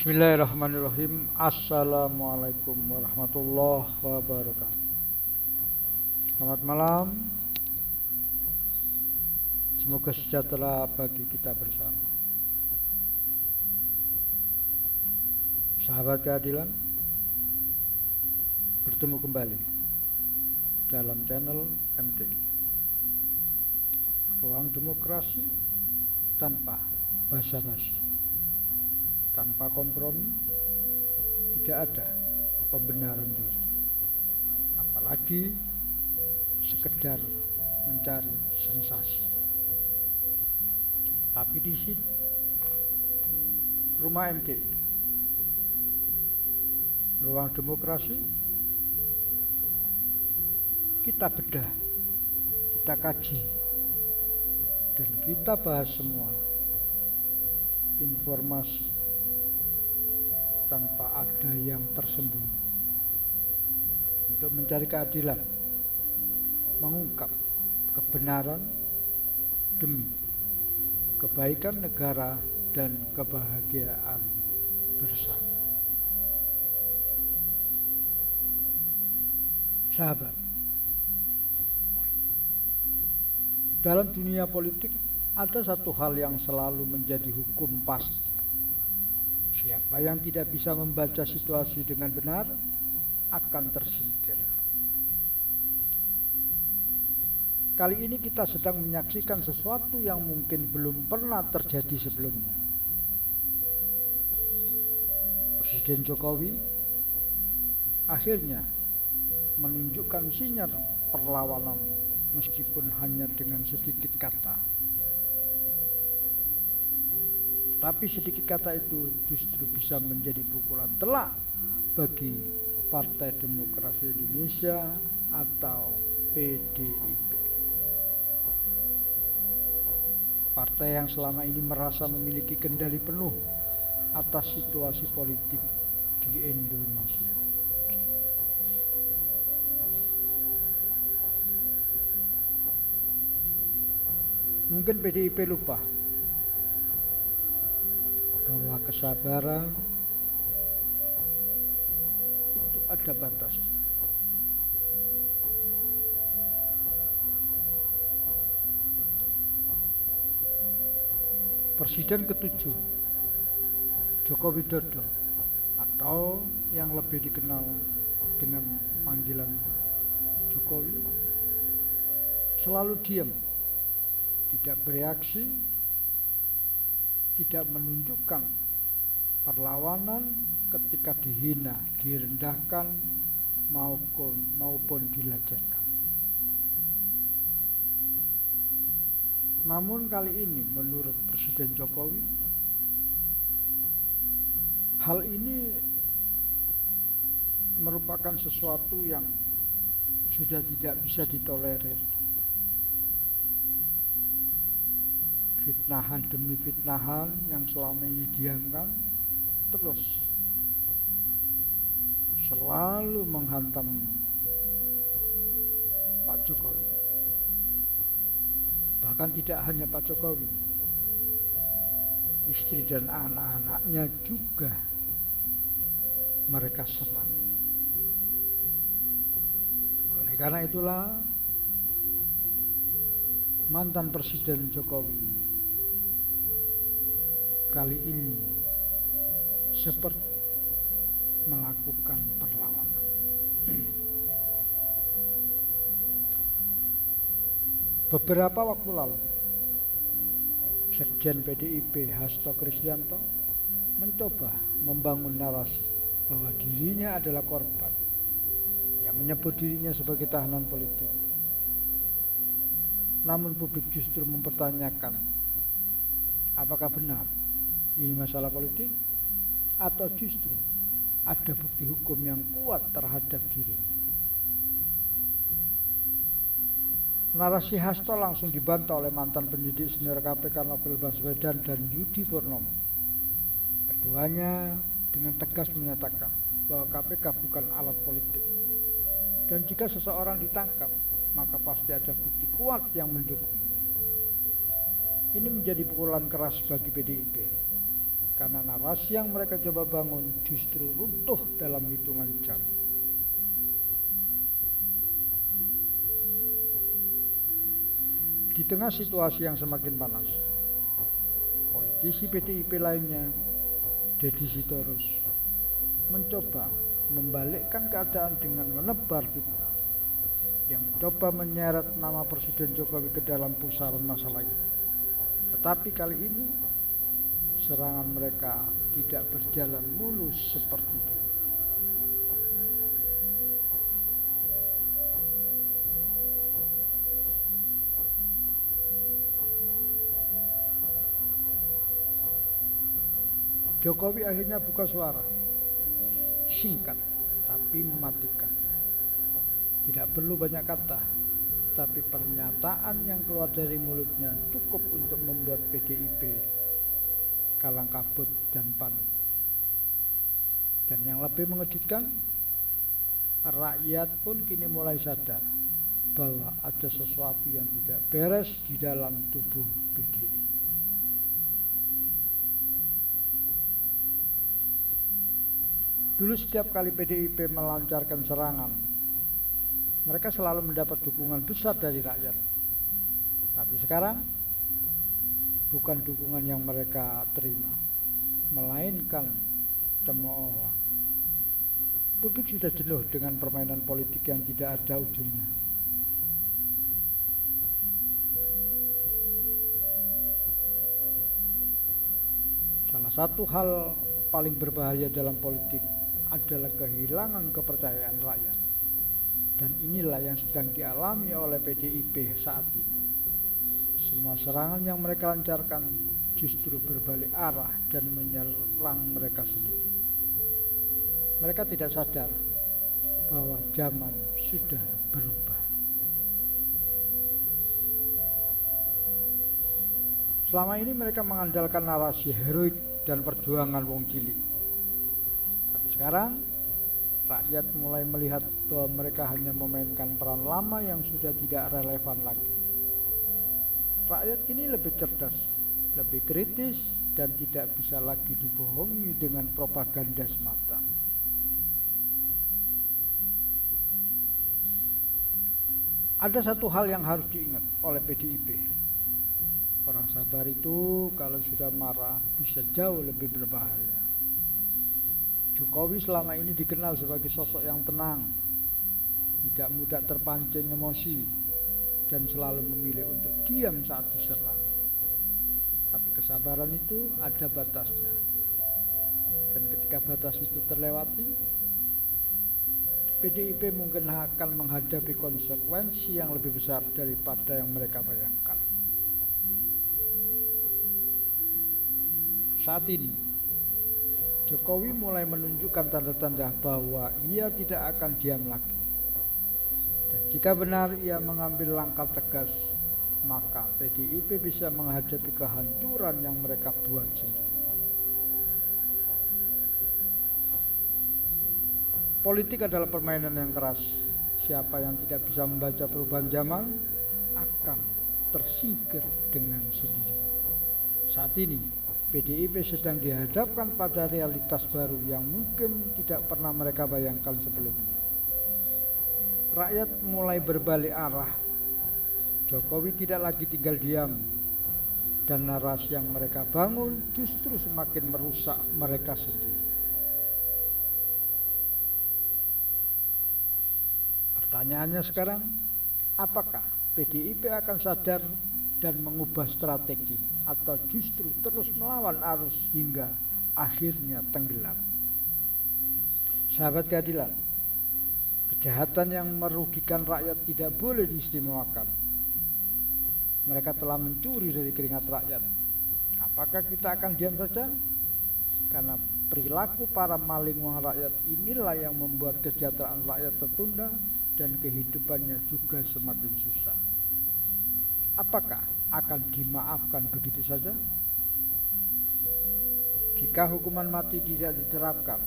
Bismillahirrahmanirrahim. Assalamualaikum warahmatullahi wabarakatuh. Selamat malam. Semoga sejahtera bagi kita bersama. Sahabat keadilan, bertemu kembali dalam channel MTI. Ruang demokrasi tanpa basa-basi, tanpa kompromi, tidak ada pembenaran diri, apalagi sekedar mencari sensasi. Tapi di sini rumah MTI, ruang demokrasi, kita bedah, kita kaji, dan kita bahas semua informasi tanpa ada yang tersembunyi untuk mencari keadilan, mengungkap kebenaran demi kebaikan negara dan kebahagiaan bersama. Sahabat, dalam dunia politik ada satu hal yang selalu menjadi hukum pasti. Siapa yang tidak bisa membaca situasi dengan benar akan tersingkir. Kali ini kita sedang menyaksikan sesuatu yang mungkin belum pernah terjadi sebelumnya. Presiden Jokowi akhirnya menunjukkan sinyal perlawanan meskipun hanya dengan sedikit kata. Tapi sedikit kata itu justru bisa menjadi pukulan telak bagi Partai Demokrasi Indonesia atau PDIP. Partai yang selama ini merasa memiliki kendali penuh atas situasi politik di Indonesia. Mungkin PDIP lupa bahwa kesabaran itu ada batasnya. Presiden ke-7 Joko Widodo, atau yang lebih dikenal dengan panggilan Jokowi, selalu diam, tidak bereaksi, tidak menunjukkan perlawanan ketika dihina, direndahkan maupun dilecehkan. Namun kali ini menurut Presiden Jokowi, hal ini merupakan sesuatu yang sudah tidak bisa ditolerir. Fitnahan demi fitnahan yang selama ini diamkan terus selalu menghantam Pak Jokowi. Bahkan tidak hanya Pak Jokowi, istri dan anak-anaknya juga mereka serang. Oleh karena itulah mantan Presiden Jokowi kali ini seperti melakukan perlawanan. Beberapa waktu lalu, Sekjen PDIP Hasto Kristianto mencoba membangun narasi bahwa dirinya adalah korban, yang menyebut dirinya sebagai tahanan politik. Namun publik justru mempertanyakan, apakah benar ini masalah politik atau justru ada bukti hukum yang kuat terhadap dirinya. Narasi Hasto langsung dibantah oleh mantan penyidik senior KPK Novel Baswedan dan Yudi Purnomo. Keduanya dengan tegas menyatakan bahwa KPK bukan alat politik, dan jika seseorang ditangkap maka pasti ada bukti kuat yang mendukungnya. Ini menjadi pukulan keras bagi PDIP karena narasi yang mereka coba bangun justru runtuh dalam hitungan jam. Di tengah situasi yang semakin panas, politisi PDIP lainnya, Deddy Sitorus, mencoba membalikkan keadaan dengan menebar fitnah yang mencoba menyeret nama Presiden Jokowi ke dalam pusaran masalah itu. Tetapi kali ini serangan mereka tidak berjalan mulus seperti itu. Jokowi akhirnya buka suara, singkat tapi mematikan. Tidak perlu banyak kata, tapi pernyataan yang keluar dari mulutnya cukup untuk membuat PDIP kalang kabut dan panik. Dan yang lebih mengejutkan, rakyat pun kini mulai sadar bahwa ada sesuatu yang tidak beres di dalam tubuh PDIP. Dulu setiap kali PDIP melancarkan serangan, mereka selalu mendapat dukungan besar dari rakyat. Tapi sekarang bukan dukungan yang mereka terima, melainkan cemoohan. Publik sudah jenuh dengan permainan politik yang tidak ada ujungnya. Salah satu hal paling berbahaya dalam politik adalah kehilangan kepercayaan rakyat. Dan inilah yang sedang dialami oleh PDIP saat ini. Semua serangan yang mereka lancarkan justru berbalik arah dan menyerang mereka sendiri. Mereka tidak sadar bahwa zaman sudah berubah. Selama ini mereka mengandalkan narasi heroik dan perjuangan wong cilik. Sekarang, rakyat mulai melihat bahwa mereka hanya memainkan peran lama yang sudah tidak relevan lagi. Rakyat kini lebih cerdas, lebih kritis, dan tidak bisa lagi dibohongi dengan propaganda semata. Ada satu hal yang harus diingat oleh PDIP. Orang sabar itu kalau sudah marah bisa jauh lebih berbahaya. Jokowi selama ini dikenal sebagai sosok yang tenang, tidak mudah terpancing emosi, dan selalu memilih untuk diam saat diserang. Tapi kesabaran itu ada batasnya. Dan ketika batas itu terlewati, PDIP mungkin akan menghadapi konsekuensi yang lebih besar daripada yang mereka bayangkan. Saat ini Jokowi mulai menunjukkan tanda-tanda bahwa ia tidak akan diam lagi. Dan jika benar ia mengambil langkah tegas, maka PDIP bisa menghadapi kehancuran yang mereka buat sendiri. Politik adalah permainan yang keras. Siapa yang tidak bisa membaca perubahan zaman akan tersingkir dengan sendiri. Saat ini PDIP sedang dihadapkan pada realitas baru yang mungkin tidak pernah mereka bayangkan sebelumnya. Rakyat mulai berbalik arah. Jokowi tidak lagi tinggal diam, dan narasi yang mereka bangun justru semakin merusak mereka sendiri. Pertanyaannya sekarang, apakah PDIP akan sadar dan mengubah strategi, atau justru terus melawan arus hingga akhirnya tenggelam? Sahabat keadilan, kejahatan yang merugikan rakyat tidak boleh diistimewakan. Mereka telah mencuri dari keringat rakyat. Apakah kita akan diam saja? Karena perilaku para maling uang rakyat inilah yang membuat kesejahteraan rakyat tertunda dan kehidupannya juga semakin susah. Apakah akan dimaafkan begitu saja? Jika hukuman mati tidak diterapkan,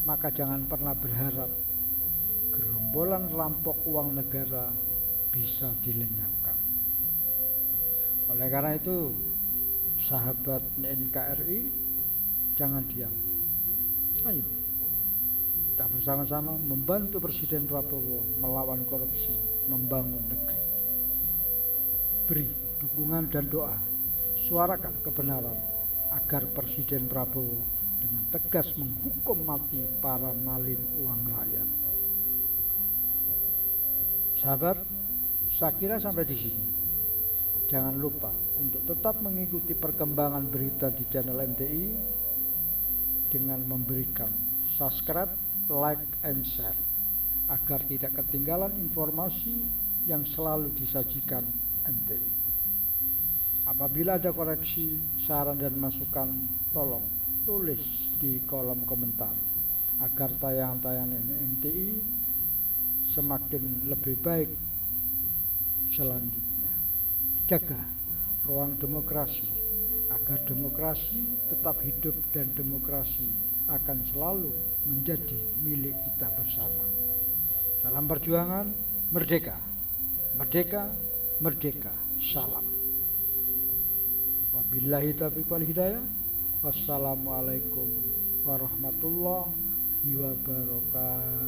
maka jangan pernah berharap gerombolan rampok uang negara bisa dilenyapkan. Oleh karena itu, sahabat NKRI, jangan diam. Ayo kita bersama-sama membantu Presiden Prabowo melawan korupsi, membangun negeri. Beri dukungan dan doa, suarakan kebenaran agar Presiden Prabowo dengan tegas menghukum mati para malin uang rakyat. Sahabat, saya kira sampai di sini. Jangan lupa untuk tetap mengikuti perkembangan berita di channel MTI dengan memberikan subscribe, like, and share agar tidak ketinggalan informasi yang selalu disajikan MTI. Apabila ada koreksi, saran, dan masukan, tolong tulis di kolom komentar agar tayangan-tayangan MTI semakin lebih baik selanjutnya. Jaga ruang demokrasi agar demokrasi tetap hidup dan demokrasi akan selalu menjadi milik kita bersama. Dalam perjuangan, merdeka, merdeka, merdeka. Salam. Wabillahi taufiq wal hidayah. Wassalamualaikum warahmatullahi wabarakatuh.